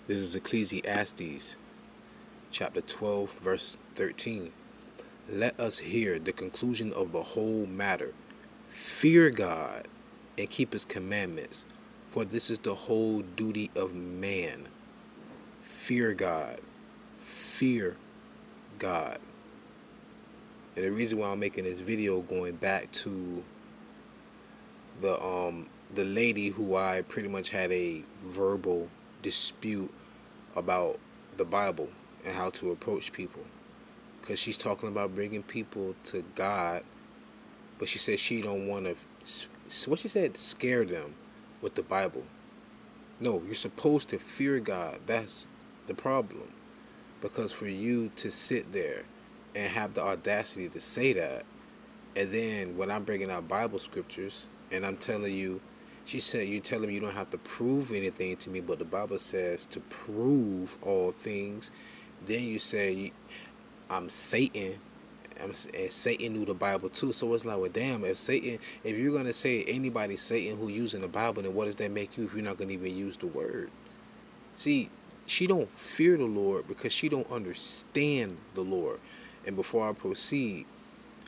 This is Ecclesiastes chapter 12 verse 13. Let us hear the conclusion of the whole matter. Fear God and keep his commandments, for this is the whole duty of man. Fear God. Fear God. And the reason why I'm making this video, going back to the lady who I pretty much had a verbal dispute about the Bible and how to approach people, because she's talking about bringing people to God, but she said she don't want to, what she said, scare them with the Bible. No, you're supposed to fear God. That's the problem. Because for you to sit there and have the audacity to say that, and then when I'm bringing out Bible scriptures and I'm telling you, she said, you telling me you don't have to prove anything to me, but the Bible says to prove all things. Then you say I'm Satan, and Satan knew the Bible too. So it's like, well, damn, if you're gonna say anybody's Satan who using the Bible, then what does that make you if you're not gonna even use the word? See, she don't fear the Lord because she don't understand the Lord. And before I proceed,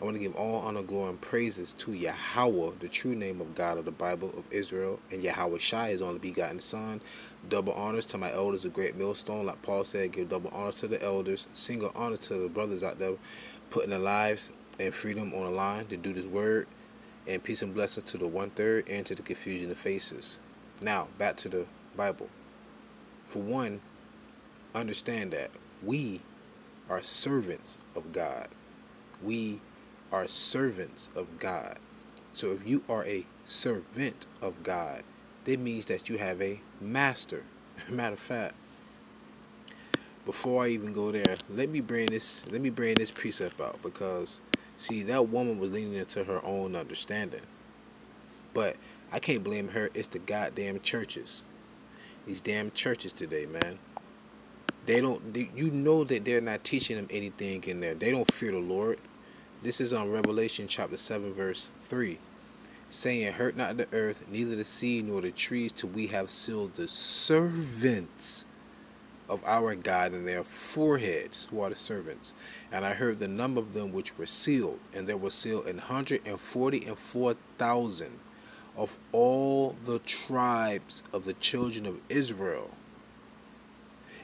I want to give all honor, glory, and praises to YAHAWAH, the true name of God of the Bible of Israel, and YAHAWASHI, his only begotten Son. Double honors to my elders, a great millstone. Like Paul said, give double honors to the elders. Single honors to the brothers out there putting their lives and freedom on the line to do this word. And peace and blessings to the 1/3 and to the confusion of faces. Now, back to the Bible. For one, understand that we are servants of God. We are servants of God. So if you are a servant of God, that means that you have a master. Matter of fact, before I even go there, let me bring this precept out, because see, that woman was leaning into her own understanding. But I can't blame her. It's the goddamn churches. These damn churches today, man. You know that they're not teaching them anything in there. They don't fear the Lord. This is on Revelation chapter 7 verse 3, saying, hurt not the earth, neither the sea nor the trees, till we have sealed the servants of our God in their foreheads, who are the servants. And I heard the number of them which were sealed, and there were sealed 144,000 of all the tribes of the children of Israel.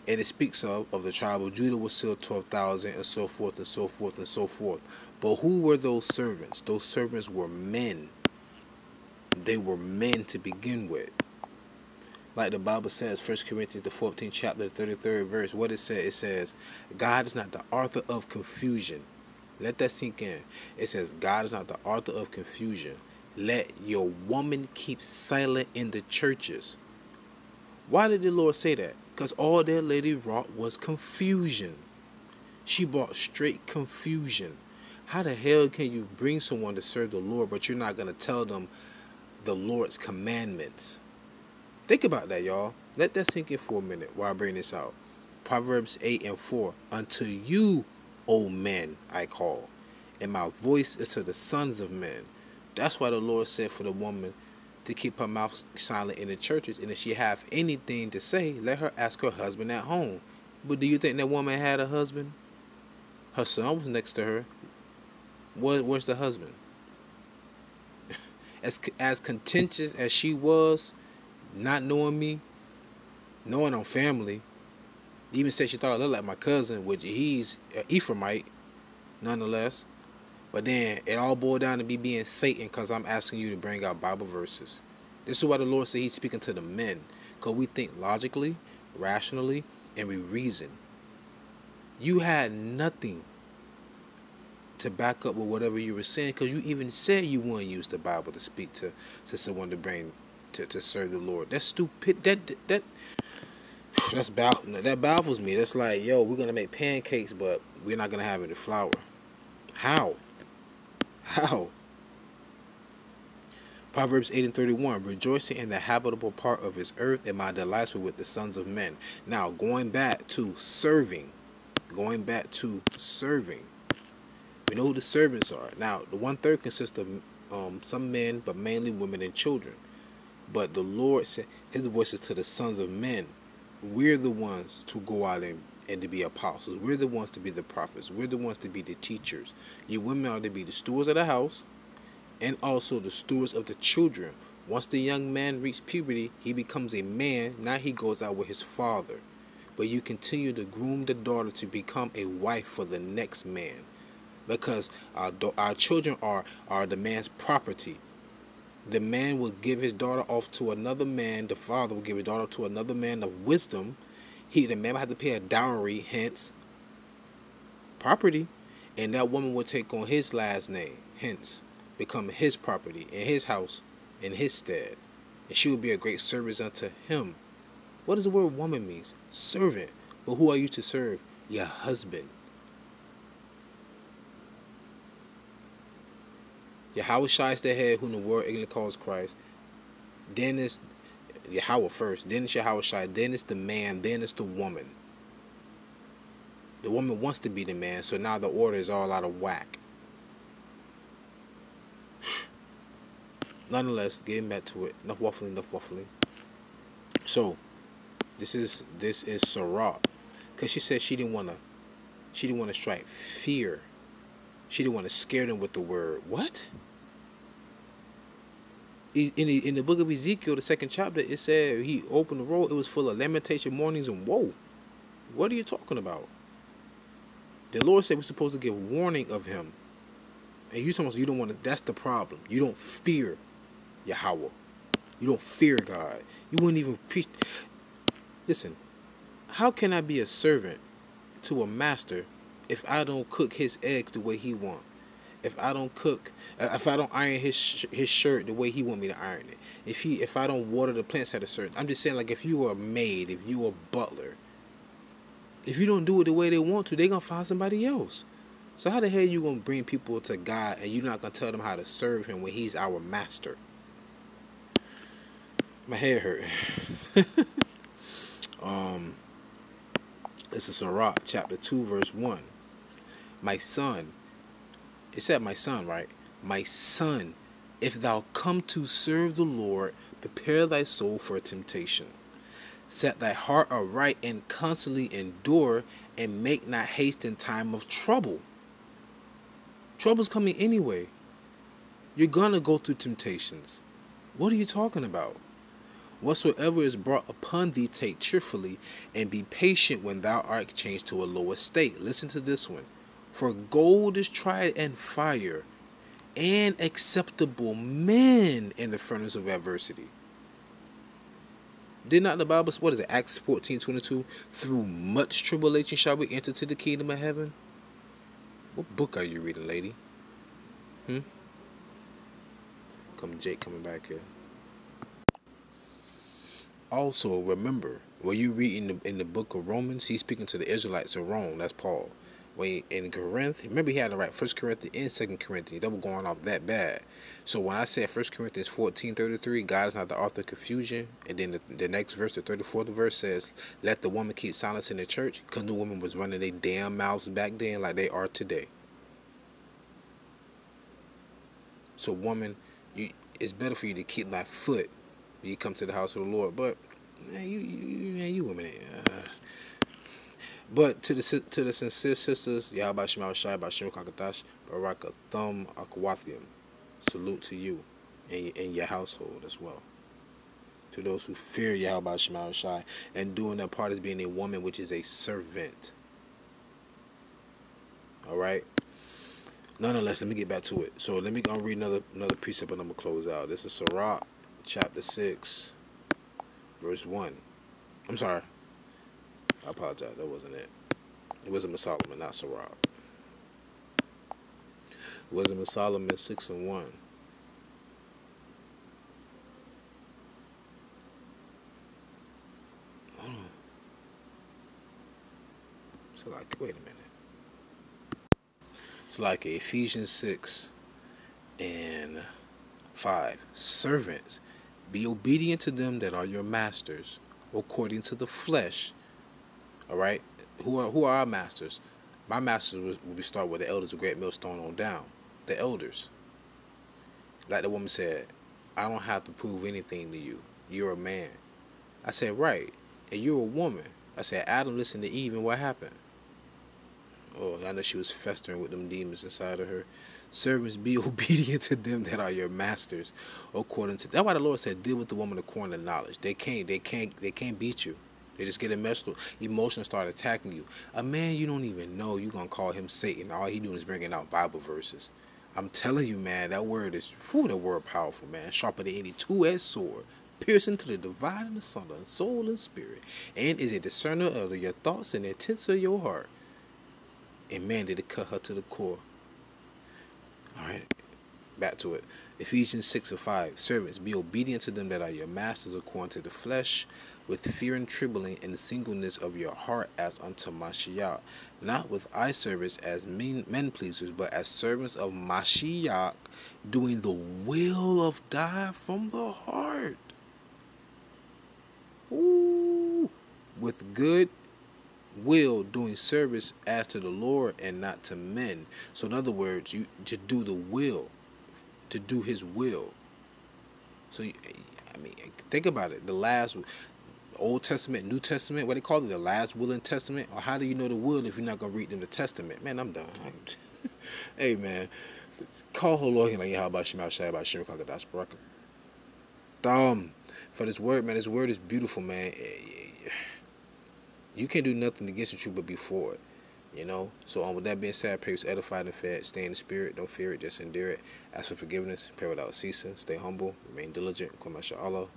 And it speaks of the tribe of Judah was sealed 12,000, and so forth and so forth and so forth. But who were those servants? Those servants were men. They were men to begin with. Like the Bible says, 1 Corinthians the 14th chapter, the 33rd verse, what it says? It says, God is not the author of confusion. Let that sink in. It says, God is not the author of confusion. Let your woman keep silent in the churches. Why did the Lord say that? Because all that lady wrought was confusion. She brought straight confusion. How the hell can you bring someone to serve the Lord, but you're not going to tell them the Lord's commandments? Think about that, y'all. Let that sink in for a minute while I bring this out. Proverbs 8:4. Unto you, O men, I call, and my voice is to the sons of men. That's why the Lord said for the woman to keep her mouth silent in the churches, and if she have anything to say, let her ask her husband at home. But do you think that woman had a husband? Her son was next to her. Where's the husband? As contentious as she was, not knowing me, knowing I'm family, even said she thought I looked like my cousin, which he's an Ephraimite, nonetheless. But then it all boiled down to me being Satan, because I'm asking you to bring out Bible verses. This is why the Lord said he's speaking to the men, because we think logically, rationally, and we reason. You had nothing to back up with whatever you were saying, because you even said you wouldn't use the Bible to speak to someone to bring to serve the Lord. That's stupid. That baffles me. That's like, yo, we're gonna make pancakes, but we're not gonna have any flour. How? Proverbs 8:31, rejoicing in the habitable part of his earth, and my delights were with the sons of men. Now, going back to serving. We know who the servants are. Now, the 1/3 consists of some men, but mainly women and children. But the Lord said his voice is to the sons of men. we're the ones to go out and to be apostles. We're the ones to be the prophets. We're the ones to be the teachers. You women are to be the stewards of the house and also the stewards of the children. Once the young man reaches puberty, he becomes a man. Now he goes out with his father. But you continue to groom the daughter to become a wife for the next man. Because our children are the man's property. The man will give his daughter off to another man. The father will give his daughter to another man of wisdom. The man will have to pay a dowry, hence property. And that woman will take on his last name, hence become his property in his house, in his stead. And she will be a great servant unto him. What does the word woman means? Servant. But who are you to serve? Your husband. YAHAWASHI is the head, whom the world ignorantly calls Christ. Then it's Yahawah first. Then it's YAHAWASHI. Then it's the man. Then it's the woman. The woman wants to be the man, so now the order is all out of whack. Nonetheless, getting back to it. Enough waffling. So, this is Sarah, because she said she didn't want to strike fear. She didn't want to scare them with the word. What? In the book of Ezekiel, the 2nd chapter, it said he opened the roll. It was full of lamentation, mournings, and woe. What are you talking about? The Lord said we're supposed to give warning of him. And you don't want to. That's the problem. You don't fear Yahawah. You don't fear God. You wouldn't even preach. Listen, how can I be a servant to a master if I don't cook his eggs the way he want? If I don't iron his shirt the way he want me to iron it. If I don't water the plants at a certain. I'm just saying, like, if you were a maid, if you were a butler, if you don't do it the way they want to, they're gonna find somebody else. So how the hell you gonna bring people to God and you're not gonna tell them how to serve him when he's our master? My head hurt. This is Sirach, chapter 2, verse 1. My son, it said my son, right? My son, if thou come to serve the Lord, prepare thy soul for temptation. Set thy heart aright and constantly endure, and make not haste in time of trouble. Trouble's coming anyway. You're gonna go through temptations. What are you talking about? Whatsoever is brought upon thee, take cheerfully, and be patient when thou art changed to a lower state. Listen to this one. For gold is tried in fire, and acceptable men in the furnace of adversity. Did not the Bible, what is it, Acts 14:22? Through much tribulation shall we enter to the kingdom of heaven. What book are you reading, lady? Jake coming back here. Also, remember, when you read in the book of Romans, he's speaking to the Israelites of Rome. That's Paul. When in Corinth, remember he had to write 1 Corinthians and 2 Corinthians. They were going off that bad. So when I said 1 Corinthians 14:33, God is not the author of confusion. And then the next verse, the 34th verse says, let the woman keep silence in the church, because the women was running their damn mouths back then like they are today. So woman, it's better for you to keep thy foot when you come to the house of the Lord. But man, you women. But to the sincere sisters, Yahweh Shema Shai Bashim QADASH Barakathum Akwathium. Salute to you and your household as well. To those who fear Yahweh Shema Shai and doing their part as being a woman, which is a servant. Alright? Nonetheless, let me get back to it. So let me go read another precept and I'm gonna close out. This is Sirach, chapter 6, verse 1. I'm sorry. I apologize. That wasn't it. It was Solomon, not Sirach. It was Solomon 6 and 1. Hold on. It's like, wait a minute. It's like Ephesians 6 and 5. Servants, be obedient to them that are your masters, according to the flesh. All right, who are our masters? My masters will be start with the elders of Great Millstone on down. The elders. Like the woman said, I don't have to prove anything to you. You're a man. I said, right. and you're a woman. I said, Adam listened to Eve, and what happened? Oh, I know she was festering with them demons inside of her. Servants, be obedient to them that are your masters, according to. That's why the Lord said, deal with the woman according to knowledge. They can't beat you. They just get emotional. Emotions start attacking you. A man you don't even know, you gonna call him Satan. All he doing is bringing out Bible verses. I'm telling you, man, that word is, that word powerful, man. Sharper than any two-edged sword, piercing to the dividing asunder of soul and spirit, and is a discerner of your thoughts and the intents of your heart. And man, did it cut her to the core. All right, back to it. Ephesians 6:5. Servants, be obedient to them that are your masters according to the flesh, with fear and trembling and singleness of your heart as unto Mashiach, not with eye service as men pleasers, but as servants of Mashiach, doing the will of God from the heart. Ooh, with good will, doing service as to the Lord and not to men. So in other words, you to do the will, to do his will. So I mean, think about it. The last Old Testament, New Testament, what they call it, the last will and testament. Or how do you know the will if you're not gonna read them the testament? Man, I'm done. Hey man, call Lord like YAHAWASHI, QADASH, for this word, man. This word is beautiful, man. You can't do nothing against the truth but be for it, you know. So with that being said, I pray you edified and fed. Stay in the spirit, don't fear it, just endure it. Ask for forgiveness, pray without ceasing, stay humble, remain diligent. Shalom.